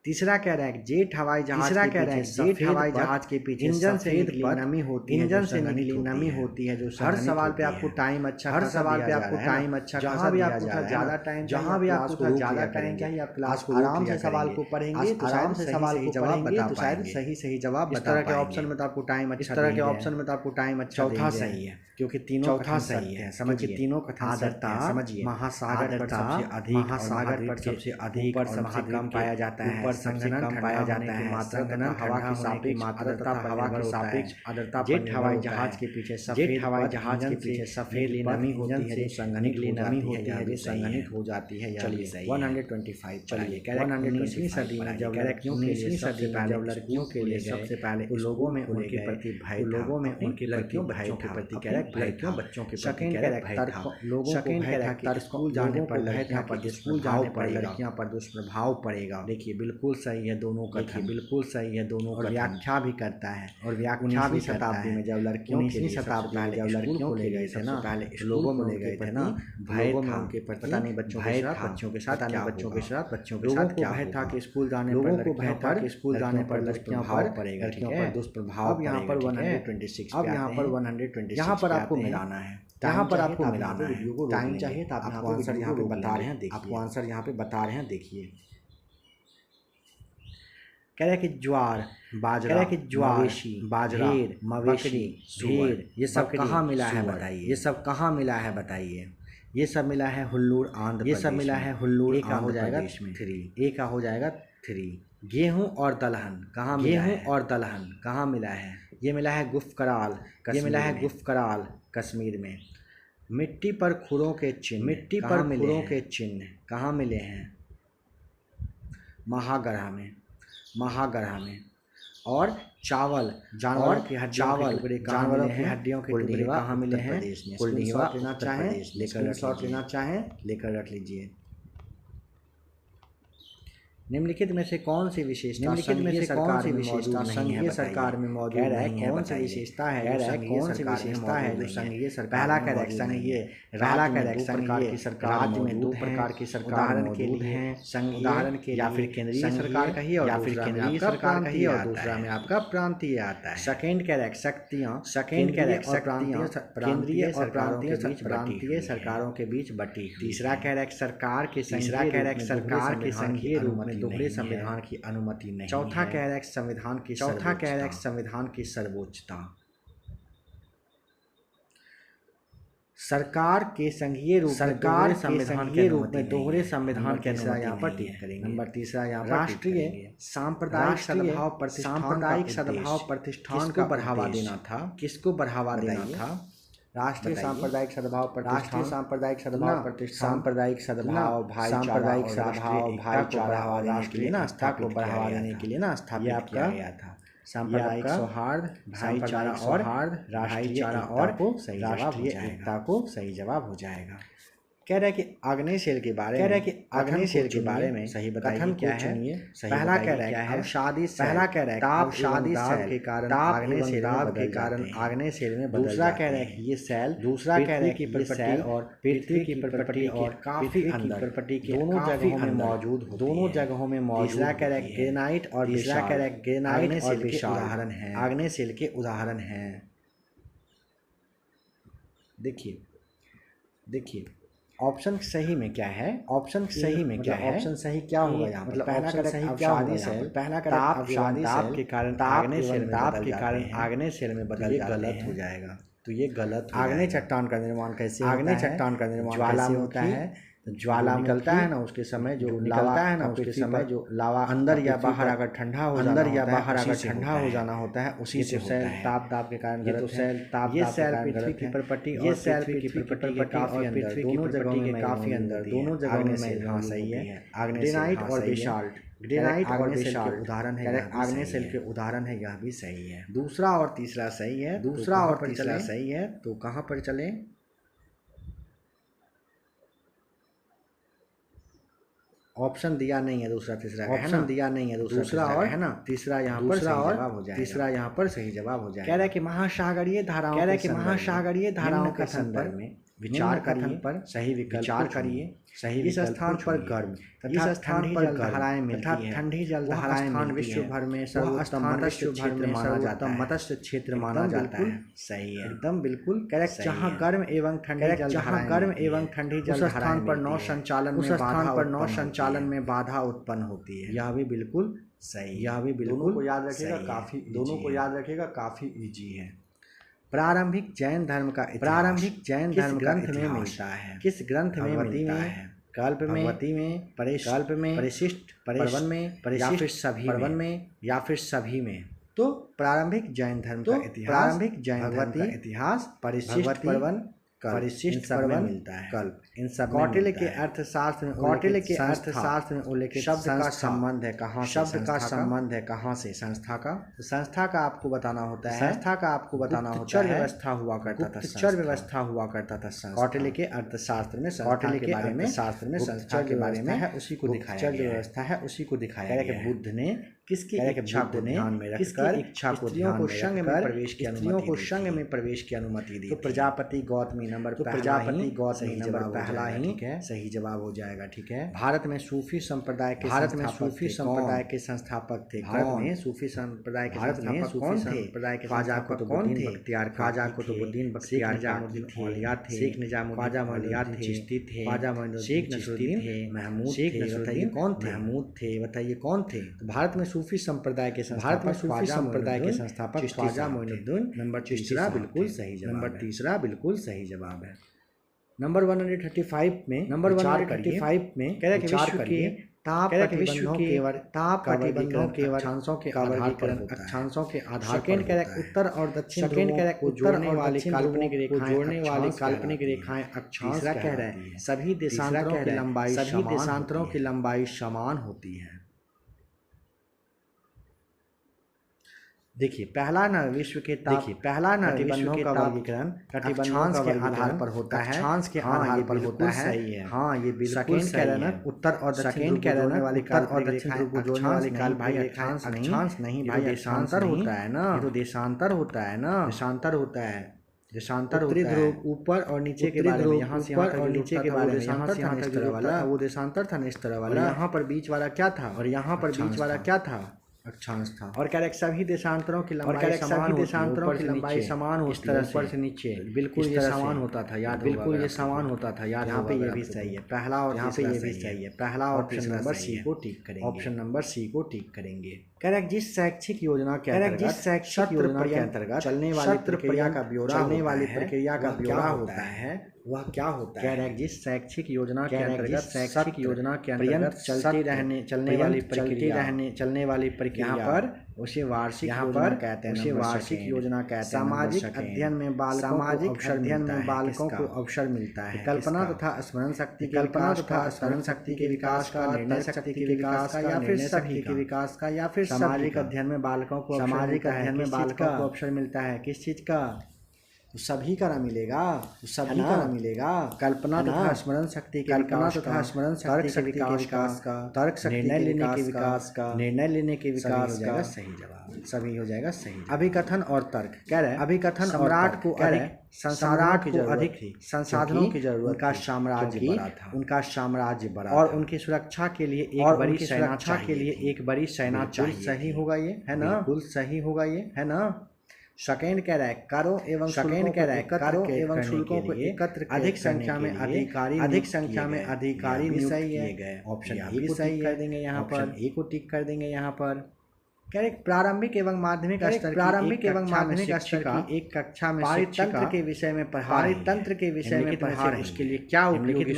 तीसरा कह रहा है जेट हवाई जहाज, तीसरा कह रहा है जेट हवाई जहाज के पीछे इंजन से निकली नमी होती है, इंजन से निकली नमी होती है जो हर सवाल पे आपको टाइम अच्छा, हर सवाल पे आपको टाइम अच्छा, जहाँ भी आपको ज्यादा टाइम, जहाँ भी आपको ज्यादा टाइम चाहिए आप क्लास को आराम से सवाल को पढ़ेंगे, आराम से सवाल को जवाब बता तो शायद सही जवाब। इस तरह के ऑप्शन में तो आपको टाइम अच्छा, इस तरह के ऑप्शन में तो आपको टाइम अच्छा, चौथा सही है क्योंकि तीनों चौथा सही है, समझिए तीनों कथन सत्य है, समझिए महासागर पर सबसे अधिक, महासागर पर सबसे अधिक और सबसे कम पाया जाता है, ऊपर संघनन पाया जाता है, मात्रा हवा की सापेक्ष आर्द्रता, हवा की सापेक्ष आर्द्रता, जेट हवाई जहाज के पीछे सफेद, हवाई जहाज के पीछे सफेद नमी होती है जो संघनित नमी होती है जो संघनित हो जाती है। चलिए 125 चलिए 19वीं सदी में जब लड़कियों के लिए सबसे पहले, जब लड़कियों के लिए सबसे पहले लोगों में उनके प्रति भय, लोगों में उनके लड़कियों बच्चों के प्रति कह लड़कियों बच्चों के प्रति लोगों को भय था कि स्कूल जाने पर लड़कियां पर स्कूल जाने पर लड़कियां पर दुष्प्रभाव पड़ेगा। देखिए बिल्कुल सही है दोनों कथन, बिल्कुल सही है दोनों, और व्याख्या भी करता है, और व्याख्या भी शताब्दी में जब लड़कियों 19वीं शताब्दी में जब लड़कियों को ले गए थे ना, पहले लोगों में ले गए थे ना, भय था उनके प्रति, पता नहीं बच्चों के साथ बच्चों के साथ क्या, बच्चों के साथ बच्चों के साथ क्या भय था कि स्कूल जाने पर, लोगों को भय था कि स्कूल जाने पर लड़कियों पर पड़ेगा, लड़कियों पर दुष्प्रभाव। अब यहाँ पर 126, अब यहाँ पर 126, यहाँ पर आपको मिलाना है, यहाँ पर आपको मिलाना है, टाइम चाहिए तो आप आंसर यहाँ पे बता रहे हैं, आपको आंसर यहाँ पे बता रहे हैं। देखिए कह रहा है कि ज्वार, बाजरा, कह रहा है कि ज्वार, बाजरा, मवेशी, भेड़, ये सब कहाँ मिला है बताइए, ये सब कहाँ मिला है बताइए। ये सब मिला है हुल्लूर आंध्र, ये सब मिला है हुल्लूर आंध्र प्रदेश में। 3 ए का हो जाएगा 3। गेहूं और दलहन कहाँ मिला है, गेहूं और दलहन कहाँ मिला है, ये मिला है गुफकराल, ये मिला है गुफकराल कश्मीर में। मिट्टी पर खुरों के चिन्ह, मिट्टी पर खुरों के चिन्ह कहाँ मिले हैं, महागढ़ा में, महागढ़ा में। और चावल, जानवर की हड्डियों के टुकड़े, जानवरों की हड्डियों के टुकड़े कहाँ मिले हैं, कुलडीहा लेना चाहें लेकर शॉट लेना चाहें लेकर रख लीजिए। निम्नलिखित में से कौन सी विशेषता, निम्नलिखित में से कौन सी विशेषता संघीय सरकार में मौजूद नहीं है, कौन सी विशेषता है, कौन सी विशेषता है जो संघीय सरकार, पहला करेक्ट संघीय, पहला करेक्ट संघीय राज्य में 2 प्रकार की सरकार उदाहरण के लिए हैं, उदाहरण के या फिर केंद्रीय सरकार कहिए और या फिर केंद्रीय सरकार कहिए और दूसरा में आपका प्रांतीय आता है। सेकेंड करेक्ट शक्तियाँ, सेकेंड करेक्ट शक्तियाँ केंद्रीय और प्रांतीय सरकारों के बीच बटी। तीसरा करेक्ट सरकार के, तीसरा करेक्ट सरकार के संघीय रूप में दोहरे संविधान की अनुमति नहीं। चौथा कह रहा है संविधान की, चौथा कह रहा है संविधान की सर्वोच्चता। सरकार के संघीय रूप, सरकार के संघीय रूप में दोहरे संविधान के अनुसार यहाँ पर टिक करेंगे। नंबर तीसरा यहाँ पर राष्ट्रीय सांप्रदायिक सद्भाव प्रतिष्ठान, सांप्रदायिक सद्भाव प्रतिष्ठान को बढ़ावा देना था, किसको बढ़ावा देना था, राष्ट्रीय सांप्रदायिक सद्भाव प्रतिष्ठान, राष्ट्रीय सांप्रदायिक सद्भाव प्रतिष्ठान, सांप्रदायिक सद्भाव सांप्रदायिक सद्भाव भाईचारा राष्ट्रीय ना आस्था को बढ़ावा देने के लिए ना स्थापित किया गया था। सांप्रदायिक सौहार्द, भाईचारा और भाईचारा और राष्ट्रीय एकता को सही जवाब हो जाएगा। कह रहा है कि अग्नि सेल के बारे में, कह रहा है कि अग्नि सेल के बारे में सही बताइए क्या है। पहला कह रहा है शादी, पहला कह रहा है ताप शादी सेल के कारण अग्नि सेल के कारण अग्नि सेल में। दूसरा कह रहा है कि ये सेल, दूसरा कह रहा है कि ये सेल और पृथ्वी की प्रपटी और काफी अंदर प्रपटी के दोनों जगहों में मौजूद, दोनों जगहों में मौजूद। तीसरा कह रहा है ग्रेनाइट और तीसरा कह रहा है ग्रेनाइट और उदाहरण है, अग्नि सेल के उदाहरण हैं। देखिए देखिए ऑप्शन सही में क्या है, ऑप्शन सही में क्या है, ऑप्शन सही क्या होगा यहाँ मतलब पहला करेक्ट सही क्या होगा यहाँ, पहला करेक्ट शादी ताप के कारण आग्नेय सेल, ताप के कारण आग्नेय सेल में बदल गलत हो जाएगा, तो ये गलत। आग्नेय चट्टान का निर्माण कैसे, आग्नेय चट्टान का निर्माण ज्वालामुखी होता है, ज्वाला निकलता है ना उसके समय जो निकलता है ना उसके समय जो लावा अंदर या बाहर अगर ठंडा हो अंदर या बाहर अगर ठंडा हो जाना होता है उसी से होता है। ताप दाब के कारण ये तो सेल ताप ये सेल पृथ्वी की परपटी ये सेल पृथ्वी की परपटी के काफी अंदर दोनों जगहों के काफी अंदर दोनों जगहों में हाँ सही है। ग्रेनाइट और बेसाल्ट ग्रेनाइट और बेसाल्ट उदाहरण है आग्नेय सेल के उदाहरण है, यह भी सही है। दूसरा और तीसरा सही है, दूसरा और तीसरा सही है। तो कहाँ पर चले? ऑप्शन दिया नहीं है दूसरा तीसरा, ऑप्शन दिया नहीं है दूसरा और है ना तीसरा यहाँ पर सही जवाब हो जाएगा। तीसरा यहाँ पर सही जवाब हो जाएगा। कह रहा है कि महासागरीय धाराओं कह रहा है कि महासागरीय धाराओं के संदर्भ में विचार कथन पर सही विचार करिए। सही इस स्थान पर गर्म तथा ठंडी जल धाराएं मिलती हैं। ठंडी जल धाराएं विश्व भर में सर्वोत्तम मत्स्य क्षेत्र माना जाता है। मत्स्य क्षेत्र माना जाता है। सही है, एकदम बिल्कुल करेक्ट। जहाँ गर्म एवं ठंडी जल जहाँ गर्म एवं ठंडी जल स्थान पर नौ संचालन उस स्थान पर नौ संचालन में बाधा उत्पन्न होती है। यह भी बिल्कुल सही, यह भी बिल्कुल। दोनों को याद रखिएगा, काफी दोनों को याद रखिएगा, काफी इजी है। प्रारंभिक जैन धर्म का प्रारंभिक जैन धर्म ग्रंथ में मिलता है? किस ग्रंथ में मिलता है? कल्प में, भगवती में, कल्प में, परिशिष्ट पर्वन में, परिशिष्ट सभी पर्वन में या फिर सभी में? तो प्रारंभिक जैन धर्म का इतिहास, प्रारंभिक जैन धर्म का इतिहास, परिशिष्ट पर्वन, परिशिष्ट पर्वन मिलता है। कल्प इन सब कौटिल्य के अर्थशास्त्र में कौटिल्य के अर्थशास्त्र में उल्लेखित शब्द का संबंध है कहाँ? शब्द का संबंध है कहाँ से? संस्था का। तो संस्था का आपको बताना होता है, संस्था का आपको बताना होता है। व्यवस्था हुआ करता था, गुप्तचर व्यवस्था हुआ करता था। कौटिल्य के अर्थशास्त्र में कौटिल्य के बारे में शास्त्र में संस्था के बारे में है, उसी को दिखाया गया है। व्यवस्था है उसी को दिखाया गया है। बुद्ध ने किसकी इच्छा को ध्यान में रखकर इच्छा को स्त्रियों को संघ में प्रवेश की स्त्रियों को संघ में प्रवेश की अनुमति दी? तो प्रजापति गौतमी नंबर तो प्रजापति गौतमी नंबर पहला ही सही जवाब हो जाएगा। ठीक है। भारत में सूफी संप्रदाय के भारत में सूफी संप्रदाय के संस्थापक थे? भारत में सूफी संप्रदाय के संस्थापक कौन थे? ख्वाजा कुतुबुद्दीन बख्तियार, ख्वाजा कुतुबुद्दीन बख्तियार थे, शेख निजामुद्दीन ख्वाजा मौलियात थे, चिश्ती थे, ख्वाजा शेख नसरुद्दीन थे, महमूद थे। बताइए कौन थे? महमूद थे। बताइए कौन थे? भारत में सूफी संप्रदाय के भारत में सूफी संप्रदाय के संस्थापक ख्वाजा मोइनुद्दीन। नंबर तीसरा बिल्कुल सही जवाब। नंबर तीसरा बिल्कुल सही जवाब है। नंबर 135 में नंबर 135 में कह रहा है कि विश्व के ताप प्रतिबंधों के ताप प्रतिबंधों के अक्षांशों के आधार अक्षांशों के आधार सेकंड कह रहा है उत्तर और दक्षिण सेकंड कह रहा है जोड़ने वाली काल्पनिक रेखाएं जोड़ने वाली काल्पनिक रेखाएं अक्षांश कह रहा है सभी देशांतरों की लंबाई सभी देशांतरों की लंबाई समान होती है। देखिए पहला ना विश्व के ताप पहला ना कटिबंधों का वर्गीकरण अक्षांश के आधार पर होता है। अक्षांश के आधार पर होता है। सही है। हाँ ये बिल्कुल सही है। उत्तर और दक्षिण कह रहे हैं वाली उत्तर और दक्षिण ध्रुव को जोड़ने वाली काल भाई अक्षांश नहीं भाई देशांतर होता है ना। ये तो देशांतर होता है ना, देशांतर होता है। देशांतर उत्तरी ध्रुव ऊपर और नीचे के बारे में यहाँ से ऊपर और नीचे के बारे में यहाँ से यहाँ तक जो वाला वो देशांतर था इस तरह वाला। यहाँ पर बीच वाला क्या था? और यहाँ पर बीच वाला क्या था? अक्षांश था। और कह रहे सभी देशांतरों की लंबाई समान देशांतरों की लंबाई समान हो इस तरह ऊपर से नीचे बिल्कुल ये समान होता था याद बिल्कुल ये समान होता था याद। यहाँ पे ये भी सही है पहला और यहाँ पे ये भी सही है पहला और ऑप्शन नंबर सी को टिक करेंगे। ऑप्शन नंबर सी को टिक करेंगे। कह रहे जिस शैक्षिक योजना के अंतर्गत चलने वाली प्रक्रिया का ब्यौरा चलने वाली प्रक्रिया का ब्यौरा होता है वह क्या होता है? कह रहे हैं जिस शैक्षिक योजना के अंतर्गत शैक्षिक योजना के अंतर्गत चलती रहने चलने वाली प्रक्रिया चलने वाली प्रक्रिया पर उसे वार्षिक योजना कहते हैं। उसे वार्षिक योजना कहते हैं। सामाजिक अध्ययन में बालकों को अवसर मिलता है। कल्पना तथा स्मरण शक्ति कल्पना तथा स्मरण शक्ति के विकास का निर्णय शक्ति के विकास का या फिर सभी के विकास का या फिर सामाजिक अध्ययन में बालकों को सामाजिक अध्ययन में बालकों को अवसर मिलता है किस चीज का? तो सभी का ना मिलेगा, तो सभी का ना मिलेगा। कल्पना तथा स्मरण शक्ति के विकास तथा स्मरण शक्ति के विकास का तर्क शक्ति निर्णय लेने के विकास का निर्णय लेने के विकास का सही जवाब सभी हो जाएगा सही। अभिकथन और तर्क कह रहे हैं अभिकथन सम्राट को अधिक संसाधनों की जरूरत उनका साम्राज्य बड़ा था उनका साम्राज्य बड़ा और उनकी सुरक्षा के लिए एक बड़ी सुरक्षा के लिए एक बड़ी सेना चाहिए। सही होगा ये है ना बिल्कुल सही होगा ये है ना। सेकेंड कह रहा है करों एवं सेकेंड कह रहा है करों एवं शुल्कों को एकत्र अधिक संख्या में अधिकारी नियुक्त किए गए। ऑप्शन ए को टिक कर देंगे यहाँ पर ए को टिक कर देंगे यहाँ पर। कह रहे प्रारंभिक एवं माध्यमिक स्तर की एक कक्षा में पारितंत्र के विषय में पढ़ा उसके लिए क्या उपयोगी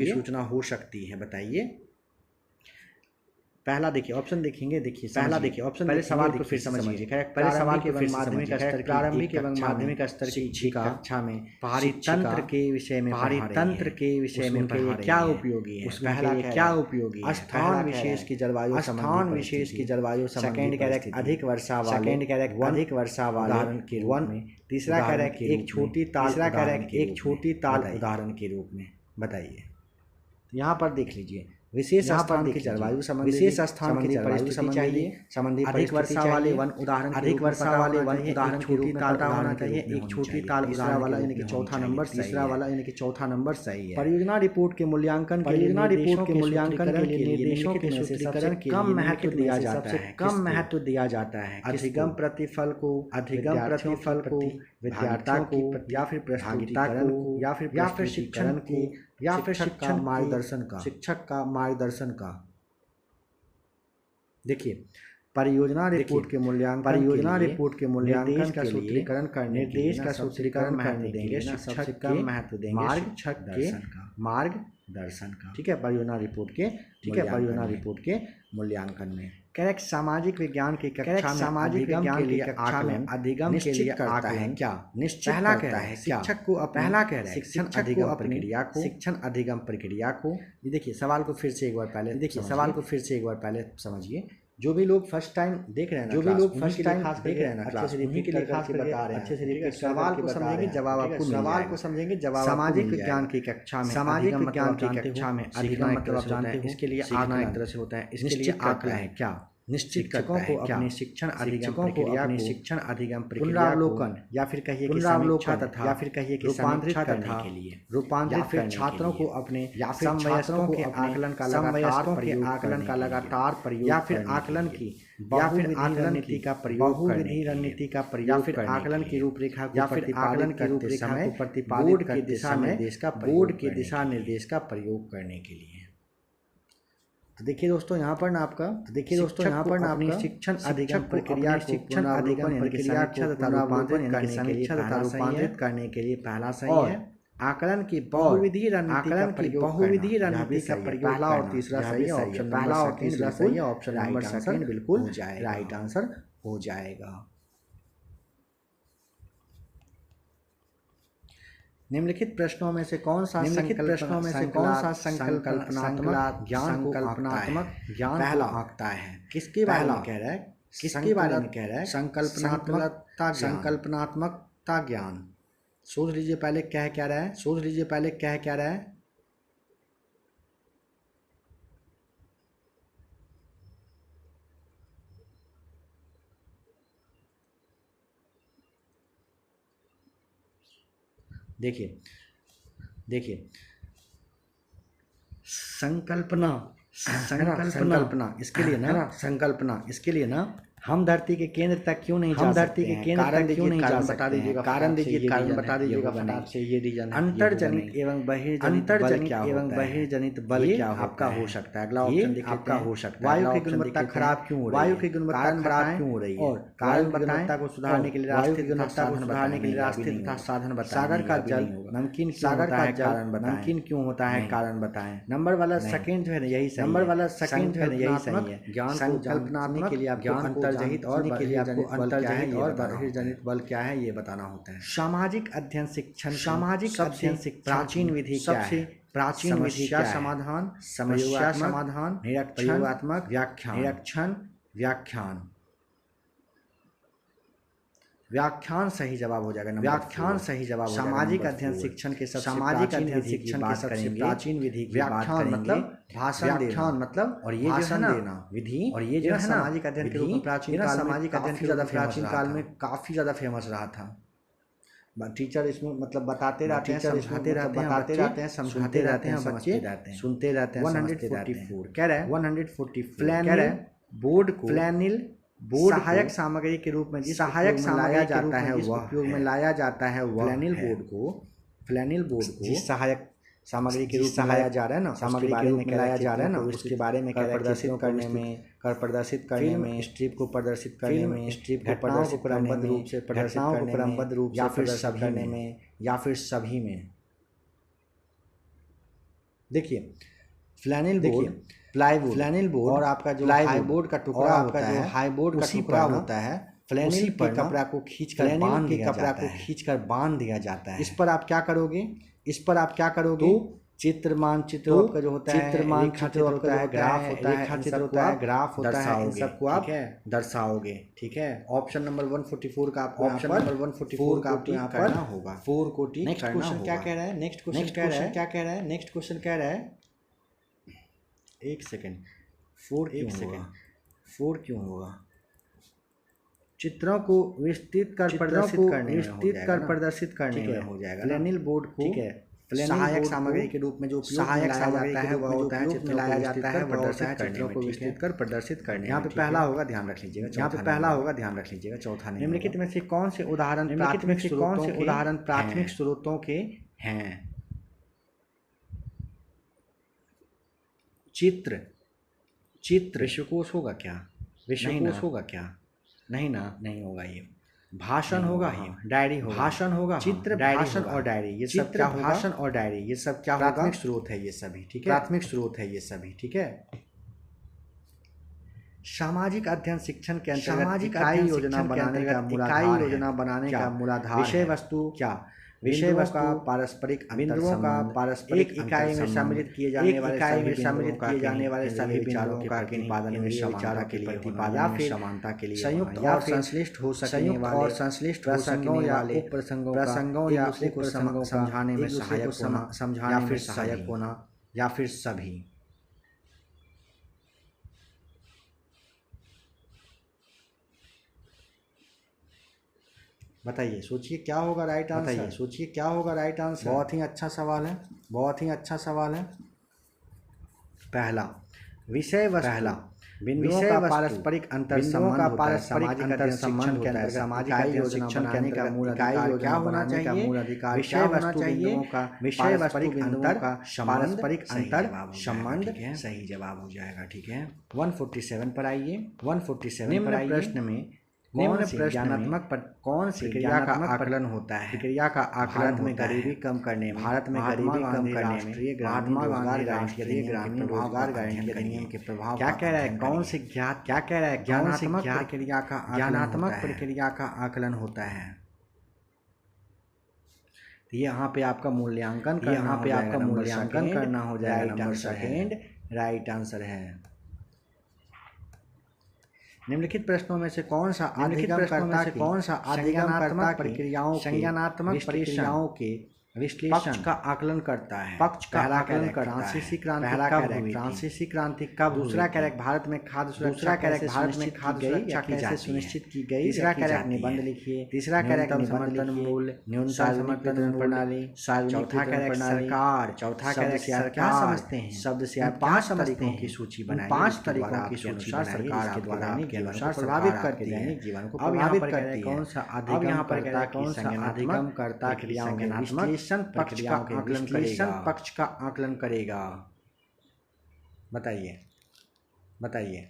सूचना हो सकती है बताइए। पहला देखिए ऑप्शन देखेंगे, ऑप्शन पहले सवाल को फिर समझिए। पहले सवाल को फिर माध्यमिक स्तर प्रारंभिक एवं माध्यमिक स्तर की कक्षा में पारितंत्र के विषय में क्या उपयोगी है। पहला क्या उपयोगी है, स्थान विशेष की जलवायु सेकंड कैरेक्टर अधिक वर्षा वाले उदाहरण के रूप में। तीसरा कैरेक्टर एक छोटी ताल उदाहरण के रूप में बताइए। यहाँ पर देख लीजिए विशेष स्थान की जलवायु संबंधी चाहिए, अधिक वर्षा वाले वन उदाहरण छोटी ताल होना चाहिए, एक छोटी ताल वाला यानी कि चौथा नंबर सही है। परियोजना रिपोर्ट के मूल्यांकन के लिए निर्देशों के सूत्रीकरण के कम महत्व दिया जाता है। अधिगम प्रतिफल को विद्यार्थियों को या फिर प्रतियोगिता को या फिर शिक्षण को या फिर शिक्षक का मार्गदर्शन का। देखिए परियोजना रिपोर्ट के मूल्यांकन का सूत्रीकरण करने देंगे शिक्षक के मार्गदर्शन का। ठीक है, परियोजना रिपोर्ट के मूल्यांकन में। करेक्ट सामाजिक विज्ञान की कक्षा में अधिगम के लिए आता है क्या, निश्चित करता है शिक्षक को। पहला कह रहा है शिक्षण अधिगम प्रक्रिया को। ये देखिए सवाल को फिर से एक बार पहले समझिए। जो भी लोग फर्स्ट टाइम देख रहे हैं ना, अच्छे से रिपीट करके बता रहे हैं। सवाल को समझेंगे, जवाब आपको सामाजिक विज्ञान की कक्षा में अधिगम अधिगम मतलब आप जानते हैं, इसके लिए आगमन एक तरह से होता है। इसके लिए आकलन है क्या, निश्चित करता है क्या, अपने शिक्षण अधिगम प्रक्रिया पुनरावलोकन या फिर कहिए कि समीक्षा तथा या फिर कहिए कि रूपांतरित करने के लिए छात्रों को अपने या फिर छात्रों के आकलन का लगातार प्रयोग या फिर आकलन की रणनीति का प्रयोग या फिर आकलन की रूपरेखा या फिर आकलन की रूपरेखा को प्रतिपादित करते समय बोर्ड के दिशा निर्देश का प्रयोग करने के लिए। तो देखिए दोस्तों यहाँ पर ना आपका अपनी शिक्षण अधिगम प्रक्रिया तथा रूपांतरित करने के लिए पहला सही है। आकलन की बहुविधि रणनीति का प्रयोग पहला और तीसरा सही है। ऑप्शन नंबर सेकंड बिल्कुल राइट आंसर हो जाएगा। निम्नलिखित प्रश्नों में से कौन सा संकल्पनात्मक ज्ञान को पहला आंकता है। किसके बारे में कह रहा है, संकल्पनात्मकता ज्ञान। सोच लीजिए पहले क्या रहा है। देखिए संकल्पना इसके लिए ना हम धरती के केंद्र तक क्यों नहीं जा सकते हैं। कारण बता दीजिएगा। कारण फटाक से ये रीजन अंतर्जनित एवं बहिर्जनित बल क्या आपका हो सकता है। अगला ऑप्शन देखिए आपका हो सकता है। वायु की गुणवत्ता खराब क्यों हो रही है और कारण गुणवत्ता को सुधारने के लिए रास्ते तथा साधन बताएं। सागर का जल नमकीन क्यों होता है, कारण बताएं। नंबर वाला सेकंड जो है यही सही है। ज्ञान संकल्पनात्मक के लिए आपको अंतर्जनित और बहिर्जनित बल क्या है ये बताना होता है। सामाजिक अध्ययन शिक्षण प्राचीन विधि क्या है। प्राचीन विधि का समाधान, समस्या समाधान, प्रयोगात्मक व्याख्यान सही जवाब हो जाएगा। सामाजिक अध्ययन शिक्षण के सबसे प्राचीन विधि व्याख्यान मतलब भाषण मतलब और ये जो है ना विधि और ये जो है सामाजिक अध्ययन के रूप में प्राचीन काल में काफी ज्यादा फेमस रहा था। टीचर इसमें मतलब बताते रहते हैं, समझाते रहते हैं, समझाते रहते हैं, बच्चे सुनते रहते हैं। 144 कह रहा है 144 बोर्ड को सहायक सामग्री के रूप में सहायक लाया जाता है वह उपयोग में लाया जाता है। फ्लैनिल बोर्ड को सहायक सामग्री के रूप में लाया जा रहा है ना, सामग्री के रूप में लाया जा रहा है ना, उसके बारे में प्रदर्शित करने में, कर प्रदर्शित करने में, स्ट्रिप को प्रदर्शित करने में, स्ट्रिप को प्रदर्शित क्रमबद्ध रूप से प्रदर्शित या फिर सभी करने में या फिर सभी में। देखिए फ्लैनेल बोर्ड, प्लाईवुड, फ्लैनेल बोर्ड और आपका जो हाई बोर्ड का टुकड़ा होता है, हाई बोर्ड का टुकड़ा होता है, फ्लैनेल के कपड़ा को खींचकर बांध दिया जाता है। इस पर आप क्या करोगे, इस पर आप क्या करोगे, तो चित्र मानचित्र आपका जो होता है, चित्र मानचित्र होता है, ग्राफ होता है, रेखाचित्र होता है, ग्राफ होता है, इन सबको आप दर्शाओगे। ठीक है, ऑप्शन नंबर 144 का आपको ऑप्शन नंबर 144 का आपको यहाँ करना होगा, 4 को टिक करना होगा। नेक्स्ट क्वेश्चन क्या कह रहा है, नेक्स्ट क्वेश्चन क्या कह रहा है, नेक्स्ट क्वेश्चन कह रहा है, एक सेकेंड, 4 क्यों होगा, चित्रों को विस्तृत कर प्रदर्शित करने में हो जाएगा। फ्लैनेल बोर्ड को, ठीक है, सहायक सामग्री के रूप में जो सहायक सामग्री है वह होता है चित्रों लाया जाता है चित्रों को विस्तृत कर प्रदर्शित करने। यहाँ पे पहला होगा, ध्यान रख लीजिएगा, यहाँ पे पहला होगा, ध्यान रख लीजिएगा, चौथा नहीं। निम्नलिखित में से कौन से उदाहरण प्राथमिक स्रोतों के हैं। चित्र विश्वकोश होगा क्या, विश्वकोश होगा क्या, नहीं ना, नहीं होगा। ये भाषण होगा, डायरी होगा, भाषण होगा, चित्र, भाषण और डायरी, ये सब क्या होगा, भाषण और डायरी, ये सब क्या होगा, प्राथमिक स्रोत है ये सभी। ठीक है, प्राथमिक स्रोत है ये सभी। ठीक है, सामाजिक अध्ययन शिक्षण के अंतर्गत इकाई योजना बनाने का मूलाधार, विषय वस्तु क्या, विषय वस्तु का पारस्परिक बिंदुओं का पारस्परिक इकाई में सम्मिलित किए जाने वाले सभी विचारों का प्रतिपादन में समानता के लिए या फिर समानता के लिए संयुक्त और संश्लिष्ट हो सकने वाले प्रसंगों या उपप्रसंगों को समझाने में सहायक होना या फिर सभी। बताइए, सोचिए क्या होगा राइट आंसर, सोचिए क्या होगा राइट आंसर। बहुत ही अच्छा सवाल है, बहुत ही अच्छा सवाल है। पहला विषय वस्तु, पहला बिंदुओं का पारस्परिक अंतर संबंध होता है, सामाजिक अंतर संबंध के अंतर्गत सामाजिक अध्ययन शिक्षण बनाने का मूल अधिकार क्या होना चाहिए, मूल अधिकार विषय वस्तु बिंदुओं का पारस्परिक अंतर का पारस्परिक अंतर संबंध, सही जवाब हो जाएगा। ठीक है, 147 पर आइए, 147 पर आइए। प्रश्न में कौन सी क्रिया का आकलन होता है, क्रिया का आकलन में गरीबी कम करने, भारत में गरीबी कम करने, महात्मा गांधी राष्ट्रीय ग्रामीण रोजगार गारंटी अधिनियम के प्रभाव। क्या कह रहा है, कौन से ज्ञात, क्या कह रहा है, ज्ञानात्मक प्रक्रिया का आकलन होता है। यहाँ पे आपका मूल्यांकन करना हो जाएगा। नंबर सेकेंड राइट आंसर है। निम्नलिखित प्रश्नों में से कौन सा अधिगमकर्ता प्रक्रियाओं, संज्ञानात्मक प्रक्रियाओं के विश्लेषण का आकलन करता है, पक्ष का आकलन करता है। फ्रांसीसी क्रांति कब, दूसरा कैरेक्ट भारत में खाद्य सुरक्षा कैसे सुनिश्चित की गई, तीसरा कैरेक्ट निबंध लिखिए, तीसरा कैरेक्ट समर्थन मूल्य, न्यूनतम समर्थन प्रणाली, चौथा कैरेक्ट सरकार, चौथा कैरेक्ट क्या समझते हैं, शब्द से आप 5 तरीकों की सूची बनाइए, 5 तरीकों की सूची सरकार के द्वारा आपके अनुसार प्रभावित करके दैनिक जीवन को प्रभावित करती है। कौन सा अधिगमकर्ता क्रियाओं के नात्मक पक्ष का आकलन करेगा। बताइए, बताइए।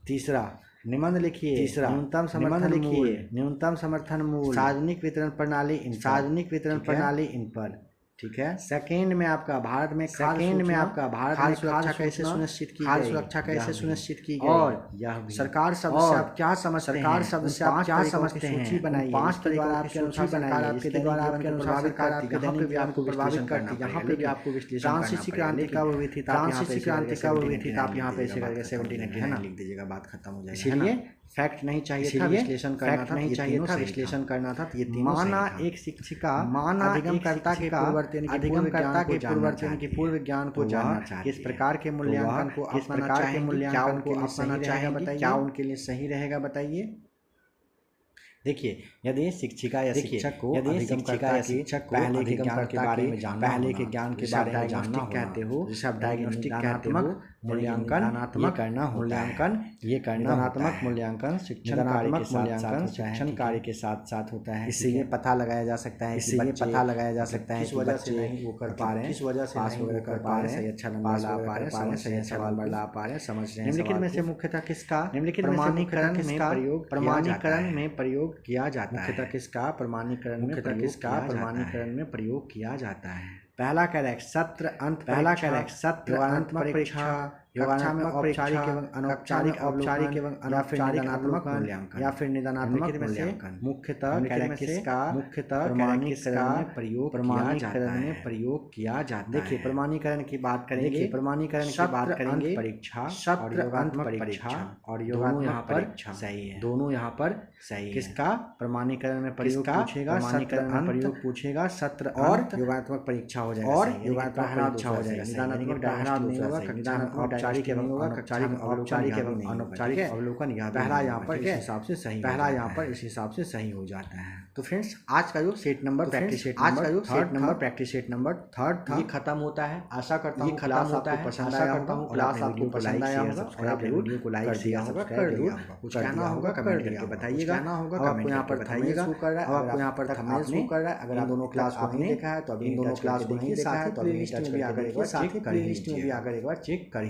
तीसरा निबंध लिखिए, तीसरा न्यूनतम समर्थन मूल्य, सार्वजनिक वितरण प्रणाली इन पर। ठीक है, सेकेंड में आपका भारत में खाद्य सुरक्षा कैसे सुनिश्चित की गई, और यह सरकार शब्द से आप क्या समझते हैं, सूची बनाइए, 5 तरीकों की सूची बनाइए जिसके द्वारा आपके अनुसार सरकार आपके दैनिक जीवन को प्रभावित करती है। यहाँ पे भी आपको विश्लेषण करना पड़ेगा। क्रांति कब हुई थी, आप यहाँ पे ऐसे करके 17 है ना लिख दीजिएगा, बात खत्म हो जाएगी। इसलिए फैक्ट नहीं चाहिए था, विश्लेषण करना था, विश्लेषण करना था। ये तीनों माना एक शिक्षिका अधिगमकर्ता के पूर्व विज्ञान को जानना चाहती है, किस प्रकार के मूल्यांकन को अपनाना चाहेगी, क्या उनके लिए सही रहेगा बताइए, देखिए, यदि शिक्षिका या शिक्षक को पहले के ज्ञान के बारे में जानना, पहले के ज्ञान के बारे में जानना कहते हो, जिसे आप डायग्नोस्टिक कहते हो, मूल्यांकन ये करना होता है। निदानात्मक मूल्यांकन शिक्षण कार्य के साथ साथ होता है। इससे ये पता लगाया जा सकता है कि किस वजह से नहीं वो कर पा रहे हैं, किस वजह से पास वगैरह कर पा रहे हैं, सही अच्छा नंबर ला पा रहे हैं, सही अच्छा नंबर ला पा रहे हैं, समझ रहे हैं। निम्नलिखित में से मुख्यतः किसका प्रमाणीकरण में प्रयोग किया जाता है? मुख्यतः किसका प्रमाणीकरण में प्रयोग किया जाता है? पहला कैरेक्ट सत्र अंत परीक्षा, कक्षा में औपचारिक एवं अनौपचारिक एवं अनौपचारिक मूल्यांकन या फिर निदानात्मक मूल्यांकन। मुख्यतः प्रमाणीकरण में प्रयोग किया जाता है। देखिए, प्रमाणीकरण की बात करेंगे, परीक्षा, सत्र अंत परीक्षा और योगात्मक परीक्षा सही है, दोनों यहाँ पर सही है। किसका प्रमाणीकरण में प्रयोग पूछेगा, प्रयोग पूछेगा, सत्र और योगात्मक परीक्षा हो जाएगा, और योगात्मक परीक्षा हो जाएगा। निदानात्मक औपचारिक एवं अनौपचारिक अवलोकन यह पहला यहाँ पर इस हिसाब से सही, सही हो जाता है। तो फ्रेंड्स, आज का जो set number practice set number third था, ये खत्म होता है। आशा करता हूँ क्लास आपको पसंद आया होगा, क्लास आपको पसंद आया होगा और आप वीडियो को लाइक दिया होगा, कुछ कहना होगा कमेंट करके बताइएगा। अब आपको यहाँ पर थंबनेल शो कर रहा है, अगर आप दोनों क्लास को नहीं देखा है तो अभी इन दोनों क्लास को नहीं देखा है तो अभी लिस्ट में भी आकर एक बार चेक कर